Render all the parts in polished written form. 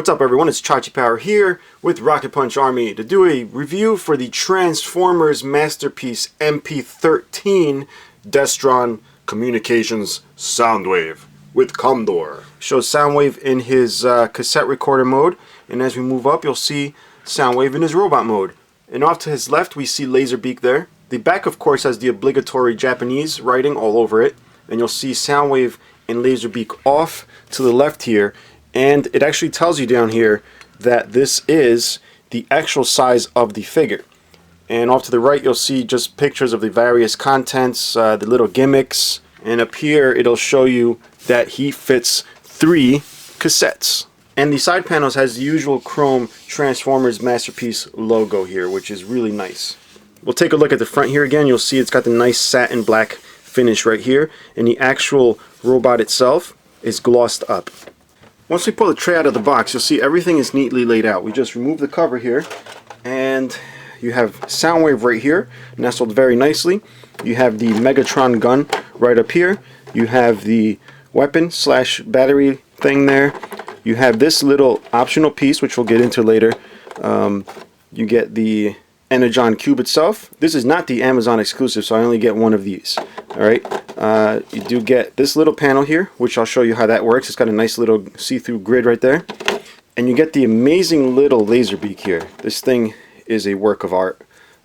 What's up everyone, it's Chachi Power here with Rocket Punch Army to do a review for the Transformers masterpiece MP-13 Destron Communications Soundwave with Condor. Shows Soundwave in his cassette recorder mode, and as we move up you'll see Soundwave in his robot mode. And off to his left we see Laserbeak there. The back of course has the obligatory Japanese writing all over it, and you'll see Soundwave and Laserbeak off to the left here. And it actually tells you down here that this is the actual size of the figure. And off to the right you'll see just pictures of the various contents, the little gimmicks, and up here it'll show you that he fits 3 cassettes. And the side panels has the usual chrome Transformers masterpiece logo here, which is really nice. We'll take a look at the front here again. You'll see it's got the nice satin black finish right here, and the actual robot itself is glossed up. Once we pull the tray out of the box, you'll see everything is neatly laid out. We just remove the cover here, and you have Soundwave right here, nestled very nicely. You have the Megatron gun right up here. You have the weapon / battery thing there. You have this little optional piece, which we'll get into later. You get the Energon cube itself. This is not the Amazon exclusive, so I only get one of these. Alright, you do get this little panel here, which I'll show you how that works. It's got a nice little see-through grid right there. And you get the amazing little Laserbeak here. This thing is a work of art,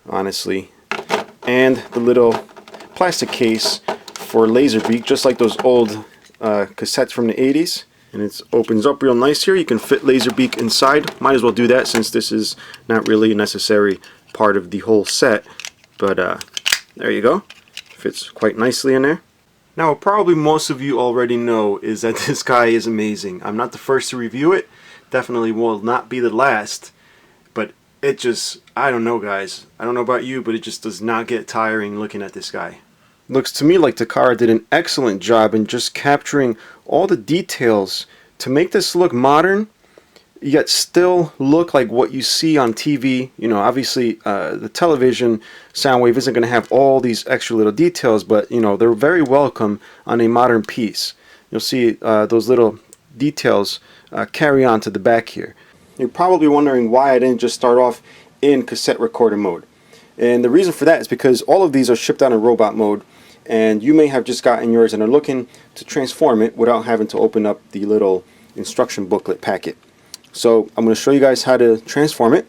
honestly. And the little plastic case for Laserbeak, just like those old cassettes from the 80s. And it opens up real nice here. You can fit Laserbeak inside. Might as well do that since this is not really a necessary part of the whole set. But there you go. Fits quite nicely in there. Now what probably most of you already know is that this guy is amazing. I'm not the first to review it. Definitely will not be the last. But it just, I don't know guys. I don't know about you, but it just does not get tiring looking at this guy. Looks to me like Takara did an excellent job in just capturing all the details to make this look modern, yet still look like what you see on TV. You know, obviously the television Soundwave isn't going to have all these extra little details, but you know, they're very welcome on a modern piece. You'll see those little details carry on to the back here. You're probably wondering why I didn't just start off in cassette recorder mode. And the reason for that is because all of these are shipped out in robot mode, and you may have just gotten yours and are looking to transform it without having to open up the little instruction booklet packet. So I'm going to show you guys how to transform it,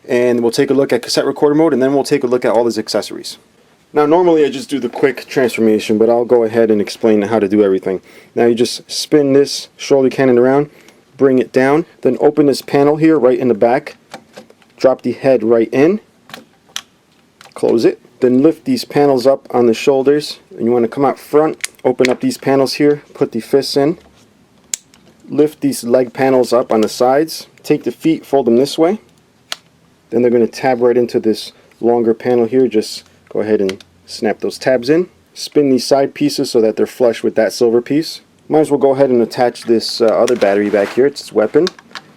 and we'll take a look at cassette recorder mode, and then we'll take a look at all these accessories. Now normally I just do the quick transformation, but I'll go ahead and explain how to do everything. Now you just spin this shoulder cannon around, bring it down, then open this panel here right in the back, drop the head right in, close it, then lift these panels up on the shoulders, and you want to come out front, open up these panels here, put the fists in, lift these leg panels up on the sides, take the feet, fold them this way, then they're going to tab right into this longer panel here. Just go ahead and snap those tabs in, spin these side pieces so that they're flush with that silver piece. Might as well go ahead and attach this other battery back here. It's its weapon.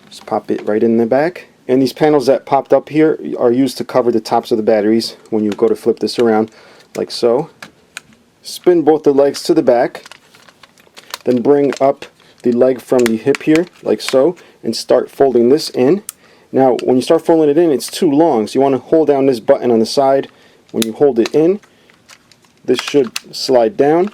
Just pop it right in the back. And these panels that popped up here are used to cover the tops of the batteries when you go to flip this around, like so. Spin both the legs to the back, then bring up the leg from the hip here, like so, and start folding this in. Now, when you start folding it in, it's too long, so you want to hold down this button on the side. When you hold it in, this should slide down,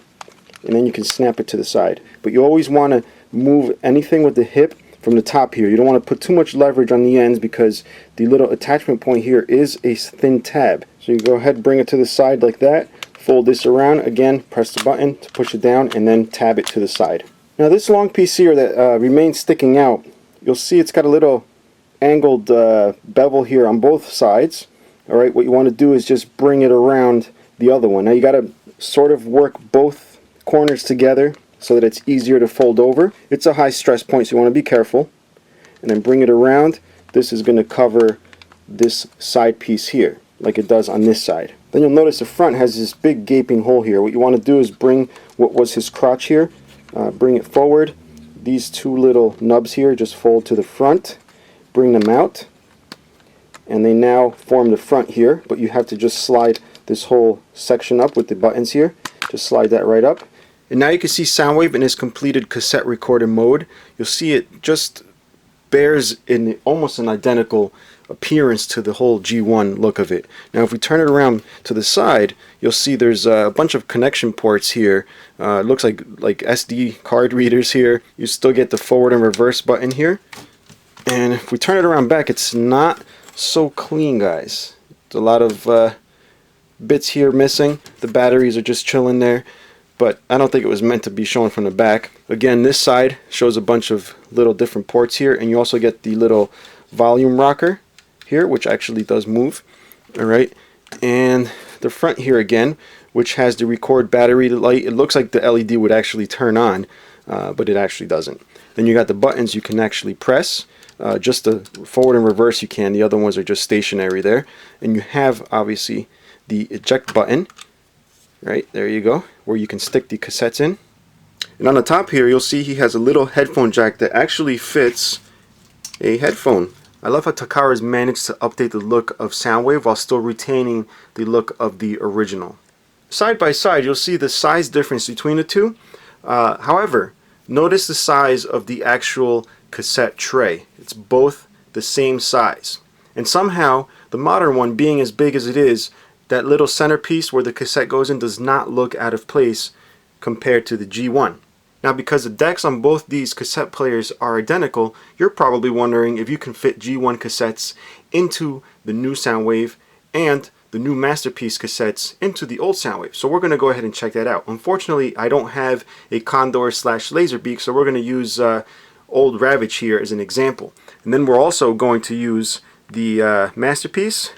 and then you can snap it to the side. But you always want to move anything with the hip from the top here. You don't want to put too much leverage on the ends because the little attachment point here is a thin tab. So you go ahead and bring it to the side like that, fold this around, again press the button to push it down, and then tab it to the side. Now this long piece here that remains sticking out, you'll see it's got a little angled bevel here on both sides. Alright, what you want to do is just bring it around the other one. Now you got to sort of work both corners together so that it's easier to fold over. It's a high stress point, so you want to be careful. And then bring it around. This is going to cover this side piece here, like it does on this side. Then you'll notice the front has this big gaping hole here. What you want to do is bring what was his crotch here, bring it forward. These two little nubs here just fold to the front, bring them out, and they now form the front here, but you have to just slide this whole section up with the buttons here. Just slide that right up. And now you can see Soundwave in his completed cassette recorder mode. You'll see it just bears in almost an identical appearance to the whole G1 look of it. Now if we turn it around to the side, you'll see there's a bunch of connection ports here. It looks like SD card readers here. You still get the forward and reverse button here. And if we turn it around back, it's not so clean, guys. There's a lot of bits here missing. The batteries are just chilling there, but I don't think it was meant to be shown from the back. Again, this side shows a bunch of little different ports here, and you also get the little volume rocker here, which actually does move. Alright, and the front here again, which has the record battery light. It looks like the LED would actually turn on, but it actually doesn't. Then you got the buttons you can actually press. Just the forward and reverse you can. The other ones are just stationary there. And you have obviously the eject button. Right, there you go, where you can stick the cassettes in. And on the top here, you'll see he has a little headphone jack that actually fits a headphone. I love how Takara's managed to update the look of Soundwave while still retaining the look of the original. Side by side, you'll see the size difference between the two. However, notice the size of the actual cassette tray. It's both the same size. And somehow, the modern one being as big as it is, that little centerpiece where the cassette goes in does not look out of place compared to the G1. Now, because the decks on both these cassette players are identical, you're probably wondering if you can fit G1 cassettes into the new Soundwave and the new Masterpiece cassettes into the old Soundwave. So we're going to go ahead and check that out. Unfortunately, I don't have a Condor / Laserbeak, so we're going to use Old Ravage here as an example. And then we're also going to use the Masterpiece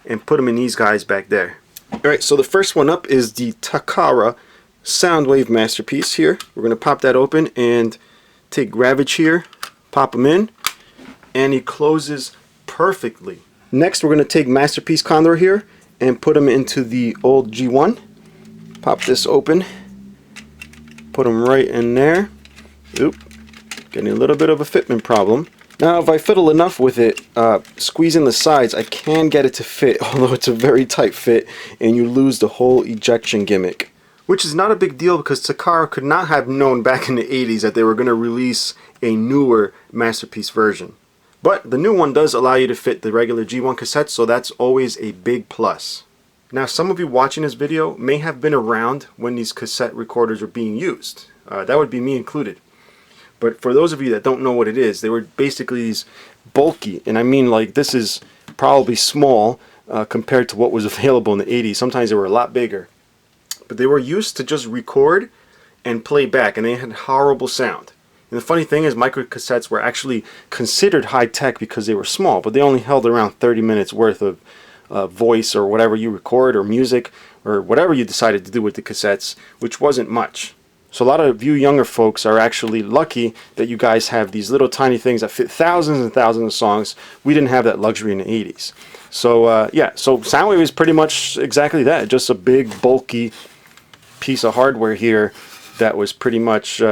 and put them in these guys back there. Alright, so the first one up is the Takara Soundwave Masterpiece here. We're going to pop that open and take Ravage here, pop them in, and he closes perfectly. Next, we're going to take Masterpiece Condor here and put them into the old G1. Pop this open, put them right in there. Oop, getting a little bit of a fitment problem. Now if I fiddle enough with it, squeezing the sides, I can get it to fit, although it's a very tight fit, and you lose the whole ejection gimmick. Which is not a big deal because Takara could not have known back in the 80s that they were going to release a newer Masterpiece version. But the new one does allow you to fit the regular G1 cassette, so that's always a big plus. Now some of you watching this video may have been around when these cassette recorders were being used. That would be me included. But for those of you that don't know what it is, they were basically these bulky, and I mean like this is probably small compared to what was available in the 80s. Sometimes they were a lot bigger. But they were used to just record and play back, and they had horrible sound. And the funny thing is, microcassettes were actually considered high-tech because they were small, but they only held around 30 minutes worth of voice or whatever you record, or music, or whatever you decided to do with the cassettes, which wasn't much. So a lot of you younger folks are actually lucky that you guys have these little tiny things that fit thousands and thousands of songs. We didn't have that luxury in the 80s. So yeah, so Soundwave is pretty much exactly that, just a big, bulky piece of hardware here that was pretty much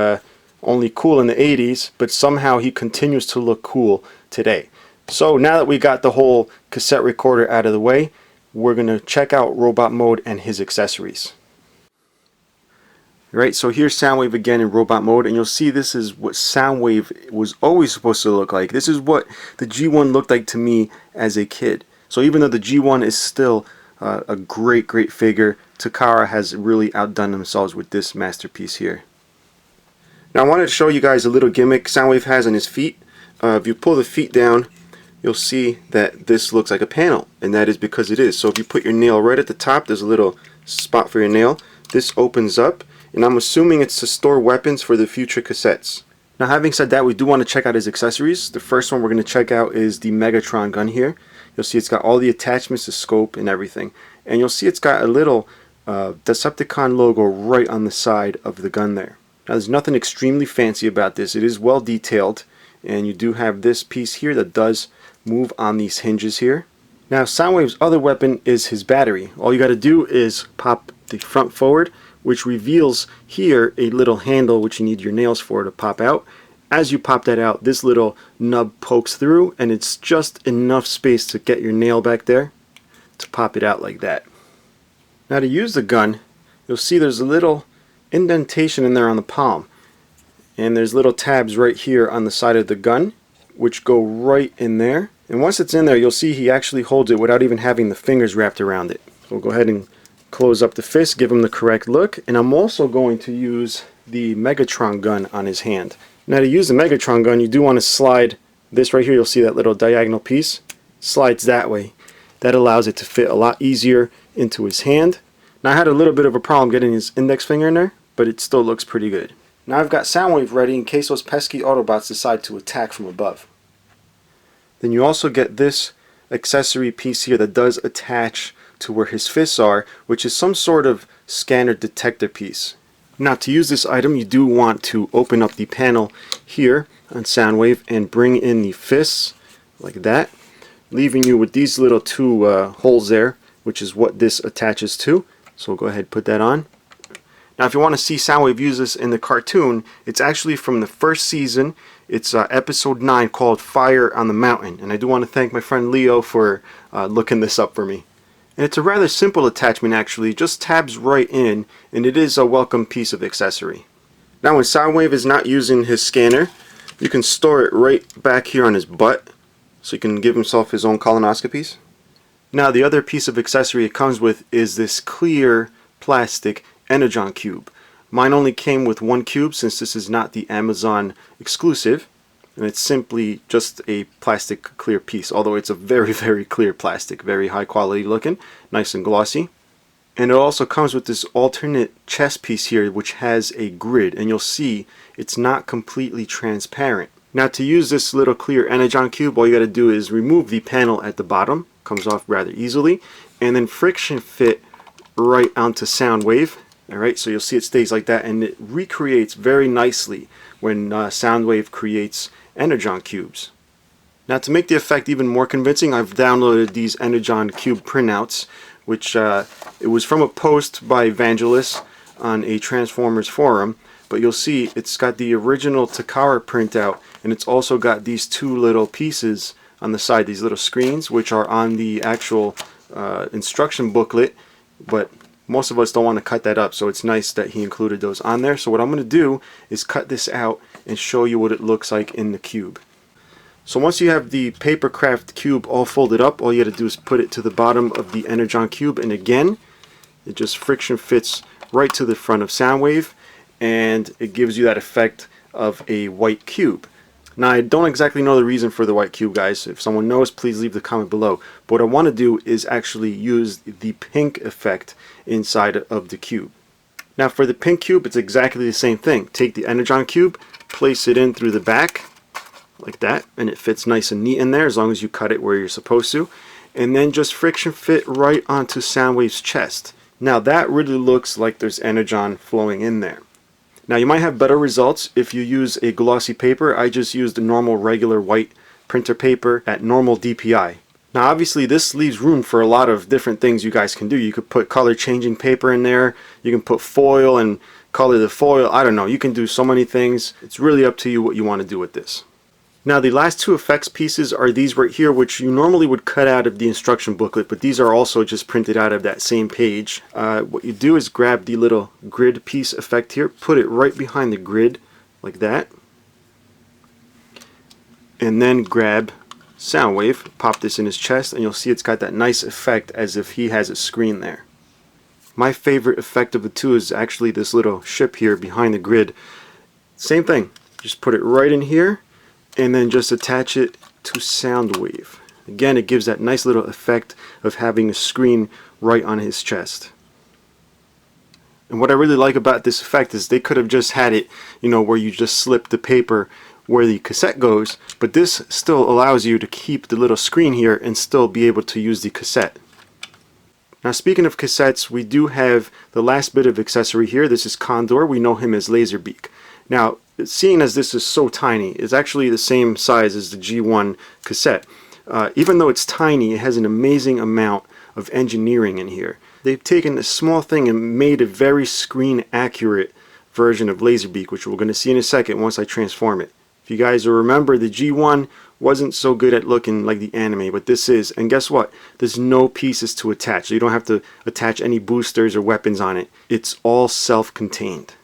only cool in the 80s, but somehow he continues to look cool today. So now that we got the whole cassette recorder out of the way, we're going to check out Robot Mode and his accessories. Right, so here's Soundwave again in Robot Mode, and you'll see this is what Soundwave was always supposed to look like. This is what the G1 looked like to me as a kid. So even though the G1 is still a great figure, Takara has really outdone themselves with this masterpiece here. Now I wanted to show you guys a little gimmick Soundwave has on his feet. If you pull the feet down, you'll see that this looks like a panel, and that is because it is. So if you put your nail right at the top, there's a little spot for your nail. This opens up, and I'm assuming it's to store weapons for the future cassettes. Now having said that, we do want to check out his accessories. The first one we're going to check out is the Megatron gun here. You'll see it's got all the attachments, the scope and everything. And you'll see it's got a little Decepticon logo right on the side of the gun there. Now there's nothing extremely fancy about this. It is well detailed, and you do have this piece here that does move on these hinges here. Now Soundwave's other weapon is his battery. All you got to do is pop the front forward, which reveals here a little handle which you need your nails for to pop out. As you pop that out, this little nub pokes through, and it's just enough space to get your nail back there to pop it out like that. Now to use the gun, you'll see there's a little indentation in there on the palm, and there's little tabs right here on the side of the gun. which go right in there. And once it's in there, you'll see he actually holds it without even having the fingers wrapped around it. So we'll go ahead and close up the fist, give him the correct look. And I'm also going to use the Megatron gun on his hand. Now to use the Megatron gun, you do want to slide this right here. You'll see that little diagonal piece slides that way. That allows it to fit a lot easier into his hand. Now I had a little bit of a problem getting his index finger in there, but it still looks pretty good. Now I've got Soundwave ready in case those pesky Autobots decide to attack from above. Then you also get this accessory piece here that does attach to where his fists are, which is some sort of scanner detector piece. Now to use this item, you do want to open up the panel here on Soundwave and bring in the fists like that, leaving you with these little two holes there, which is what this attaches to. So we'll go ahead and put that on. Now if you want to see Soundwave use this in the cartoon, it's actually from the first season. It's episode 9 called Fire on the Mountain. And I do want to thank my friend Leo for looking this up for me. And it's a rather simple attachment actually, just tabs right in, and it is a welcome piece of accessory. Now when Soundwave is not using his scanner, you can store it right back here on his butt, so he can give himself his own colonoscopies. Now the other piece of accessory it comes with is this clear plastic Energon cube. Mine only came with one cube since this is not the Amazon exclusive, and it's simply just a plastic clear piece, although it's a very, very clear plastic, very high quality looking, nice and glossy. And it also comes with this alternate chest piece here which has a grid, and you'll see it's not completely transparent. Now to use this little clear Energon cube, all you got to do is remove the panel at the bottom, comes off rather easily, and then friction fit right onto Soundwave. Alright, so you'll see it stays like that, and it recreates very nicely when Soundwave creates Energon cubes. Now to make the effect even more convincing, I've downloaded these Energon cube printouts, which it was from a post by Evangelist on a Transformers forum, but you'll see it's got the original Takara printout, and it's also got these two little pieces on the side, these little screens, which are on the actual instruction booklet, but most of us don't want to cut that up, so it's nice that he included those on there. So what I'm going to do is cut this out and show you what it looks like in the cube. So once you have the papercraft cube all folded up, all you got to do is put it to the bottom of the Energon cube, and again it just friction fits right to the front of Soundwave, and it gives you that effect of a white cube. Now I don't exactly know the reason for the white cube, guys. If someone knows, please leave the comment below. But what I want to do is actually use the pink effect inside of the cube. Now for the pink cube, it's exactly the same thing. Take the Energon cube, place it in through the back like that, and it fits nice and neat in there as long as you cut it where you're supposed to, and then just friction fit right onto Soundwave's chest. Now that really looks like there's Energon flowing in there. Now you might have better results if you use a glossy paper. I just used a normal regular white printer paper at normal DPI. Now obviously this leaves room for a lot of different things you guys can do. You could put color changing paper in there, you can put foil and color the foil, I don't know, you can do so many things. It's really up to you what you want to do with this. Now the last two effects pieces are these right here, which you normally would cut out of the instruction booklet, but these are also just printed out of that same page. What you do is grab the little grid piece effect here, put it right behind the grid like that, and then grab Soundwave, pop this in his chest, and you'll see it's got that nice effect as if he has a screen there. My favorite effect of the two is actually this little ship here behind the grid. Same thing, just put it right in here and then just attach it to Soundwave. Again, it gives that nice little effect of having a screen right on his chest. And what I really like about this effect is they could have just had it, you know, where you just slip the paper where the cassette goes, but this still allows you to keep the little screen here and still be able to use the cassette. Now speaking of cassettes, we do have the last bit of accessory here. This is Condor. We know him as Laserbeak. Now, seeing as this is so tiny, it's actually the same size as the G1 cassette. Even though it's tiny, it has an amazing amount of engineering in here. They've taken this small thing and made a very screen accurate version of Laserbeak, which we're going to see in a second once I transform it. If you guys will remember, the G1 wasn't so good at looking like the anime, but this is. And guess what? There's no pieces to attach. So you don't have to attach any boosters or weapons on it. It's all self-contained.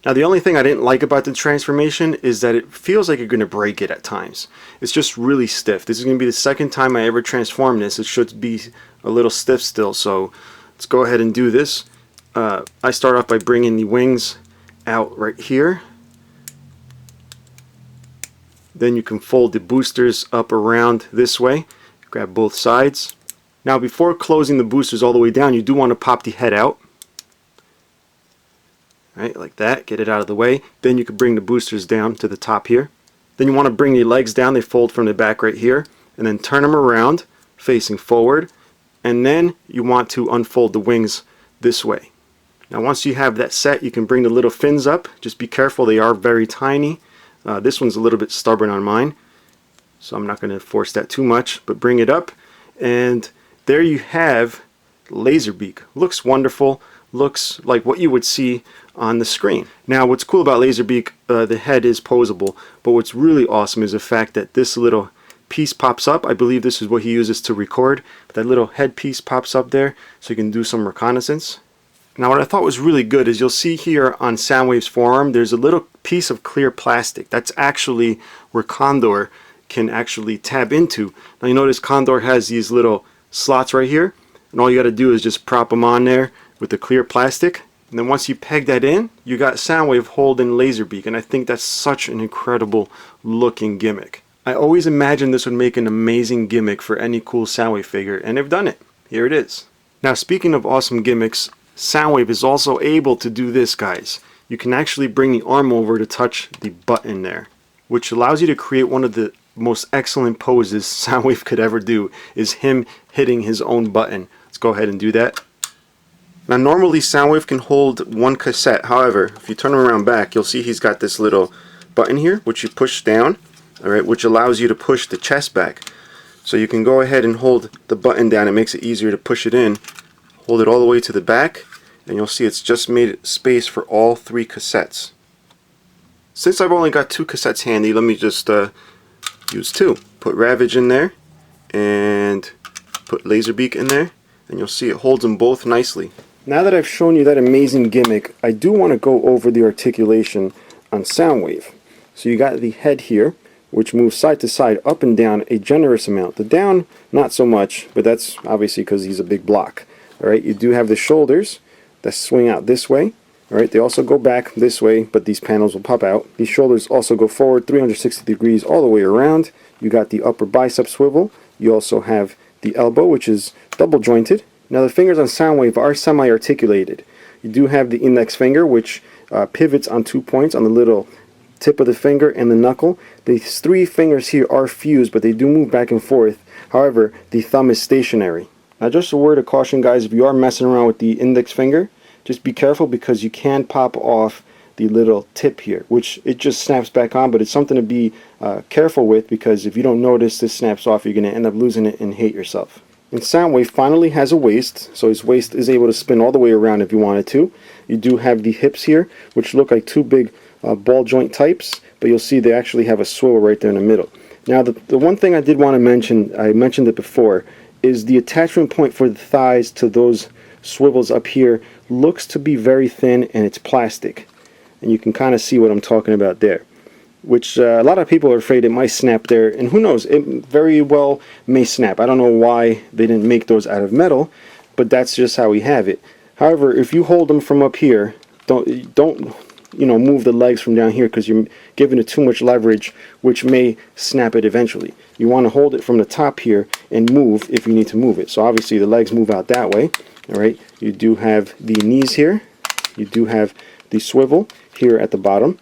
Now the only thing I didn't like about the transformation is that it feels like you're going to break it at times. It's just really stiff. This is going to be the second time I ever transform this. It should be a little stiff still, so let's go ahead and do this. I start off by bringing the wings out right here. Then you can fold the boosters up around this way. Grab both sides. Now before closing the boosters all the way down, you do want to pop the head out. Right, like that, get it out of the way. Then you can bring the boosters down to the top here. Then you want to bring the legs down, they fold from the back right here, and then turn them around facing forward, and then you want to unfold the wings this way. Now once you have that set, you can bring the little fins up. Just be careful, they are very tiny. This one's a little bit stubborn on mine, so I'm not going to force that too much, but bring it up, and there you have Laserbeak. Looks wonderful, looks like what you would see on the screen. Now what's cool about Laserbeak, the head is posable, but what's really awesome is the fact that this little piece pops up. I believe this is what he uses to record. That little head piece pops up there so you can do some reconnaissance. Now what I thought was really good is you'll see here on Soundwave's forearm there's a little piece of clear plastic. That's actually where Condor can actually tab into. Now you notice Condor has these little slots right here, and all you got to do is just prop them on there with the clear plastic. And then once you peg that in, you got Soundwave holding Laserbeak, and I think that's such an incredible looking gimmick. I always imagined this would make an amazing gimmick for any cool Soundwave figure, and they've done it. Here it is. Now speaking of awesome gimmicks, Soundwave is also able to do this, guys. You can actually bring the arm over to touch the button there, which allows you to create one of the most excellent poses Soundwave could ever do, is him hitting his own button. Let's go ahead and do that. Now normally Soundwave can hold one cassette, however, if you turn him around back, you'll see he's got this little button here, which you push down, alright, which allows you to push the chest back. So you can go ahead and hold the button down, it makes it easier to push it in, hold it all the way to the back, and you'll see it's just made space for all three cassettes. Since I've only got two cassettes handy, let me just use two. Put Ravage in there, and put Laserbeak in there, and you'll see it holds them both nicely. Now that I've shown you that amazing gimmick, I do want to go over the articulation on Soundwave. So you got the head here, which moves side to side, up and down a generous amount. The down, not so much, but that's obviously because he's a big block. Alright, you do have the shoulders that swing out this way. Alright, they also go back this way, but these panels will pop out. These shoulders also go forward 360 degrees all the way around. You got the upper bicep swivel. You also have the elbow, which is double jointed. Now the fingers on Soundwave are semi-articulated. You do have the index finger, which pivots on 2 points on the little tip of the finger and the knuckle. These three fingers here are fused, but they do move back and forth. However, the thumb is stationary. Now just a word of caution, guys, if you are messing around with the index finger, just be careful because you can pop off the little tip here, which it just snaps back on, but it's something to be careful with, because if you don't notice this snaps off, you're going to end up losing it and hate yourself. And Soundwave finally has a waist, so his waist is able to spin all the way around if you wanted to. You do have the hips here, which look like two big ball joint types, but you'll see they actually have a swivel right there in the middle. Now the one thing I did want to mention, I mentioned it before, is the attachment point for the thighs to those swivels up here looks to be very thin, and it's plastic. And you can kind of see what I'm talking about there, which a lot of people are afraid it might snap there, and who knows, it very well may snap. I don't know why they didn't make those out of metal, but that's just how we have it. However, if you hold them from up here, don't move the legs from down here, because you're giving it too much leverage, which may snap it eventually. You want to hold it from the top here and move if you need to move it. So obviously the legs move out that way. All right, you do have the knees here, you do have the swivel here at the bottom.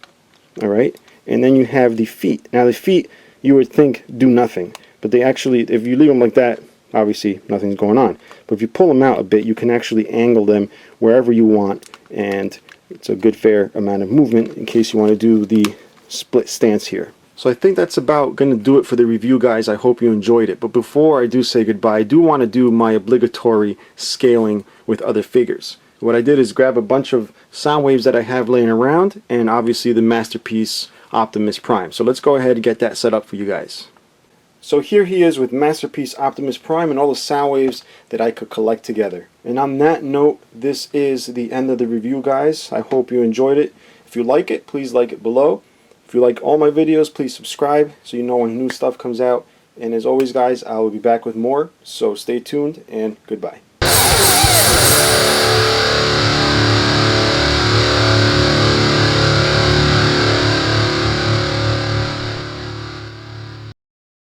All right, and then you have the feet. Now the feet, you would think do nothing, but they actually, if you leave them like that, obviously nothing's going on. But if you pull them out a bit, you can actually angle them wherever you want, and it's a good fair amount of movement in case you want to do the split stance here. So I think that's about going to do it for the review, guys. I hope you enjoyed it. But before I do say goodbye, I do want to do my obligatory scaling with other figures. What I did is grab a bunch of Soundwaves that I have laying around, and obviously the Masterpiece Optimus Prime. So let's go ahead and get that set up for you guys. So here he is with Masterpiece Optimus Prime and all the Soundwaves that I could collect together. And on that note, this is the end of the review, guys. I hope you enjoyed it. If you like it, please like it below. If you like all my videos, please subscribe so you know when new stuff comes out. And as always, guys, I will be back with more, so stay tuned and goodbye.